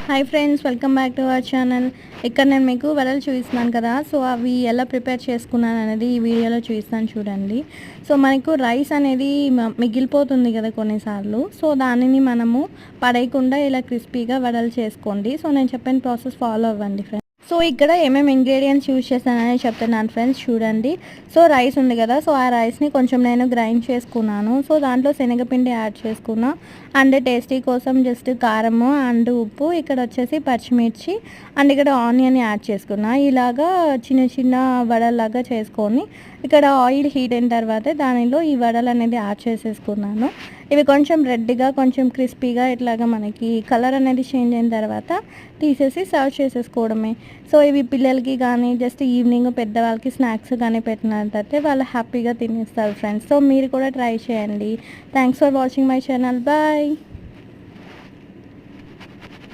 Hi friends, welcome back to our channel. ఇక్కడ నేను మీకు వడలు చూపిస్తున్నాను కదా. సో అవి ఎలా ప్రిపేర్ చేసుకున్నాను అనేది ఈ వీడియోలో చూపిస్తాను చూడండి. సో మనకు రైస్ అనేది మిగిలిపోతుంది కదా కొన్నిసార్లు. సో దానిని మనము పడేయకుండా ఇలా క్రిస్పీగా వడలు చేసుకోండి. సో నేను చెప్పిన ప్రాసెస్ ఫాలో అవ్వండి ఫ్రెండ్స్. సో ఇక్కడ ఏమేమి ఇంగ్రీడియంట్స్ యూజ్ చేస్తానని చెప్తున్నాను ఫ్రెండ్స్ చూడండి. సో రైస్ ఉంది కదా, సో ఆ రైస్ని కొంచెం నేను గ్రైండ్ చేసుకున్నాను. సో దాంట్లో శనగపిండి యాడ్ చేసుకున్నా అండ్ టేస్టీ కోసం జస్ట్ కారము అండ్ ఉప్పు, ఇక్కడ వచ్చేసి పచ్చిమిర్చి అండ్ ఇక్కడ ఆనియన్ యాడ్ చేసుకున్నా. ఇలాగా చిన్న చిన్న వడలాగా చేసుకొని ఇక్కడ ఆయిల్ హీట్ అయిన తర్వాత దానిలో ఈ వడలు అనేది యాడ్ చేసేసుకున్నాను. ఇవి కొంచెం రెడ్గా కొంచెం క్రిస్పీగా ఇట్లాగా మనకి కలర్ అనేది చేంజ్ అయిన తర్వాత తీసేసి సర్వ్ చేసేసుకోవడమే. సో ఇవి పిల్లలకి కానీ జస్ట్ ఈవినింగ్ పెద్దవాళ్ళకి స్నాక్స్ కానీ పెట్టినట్టయితే వాళ్ళు హ్యాపీగా తినేస్తారు ఫ్రెండ్స్. సో మీరు కూడా ట్రై చేయండి. Thanks for watching my channel. Bye.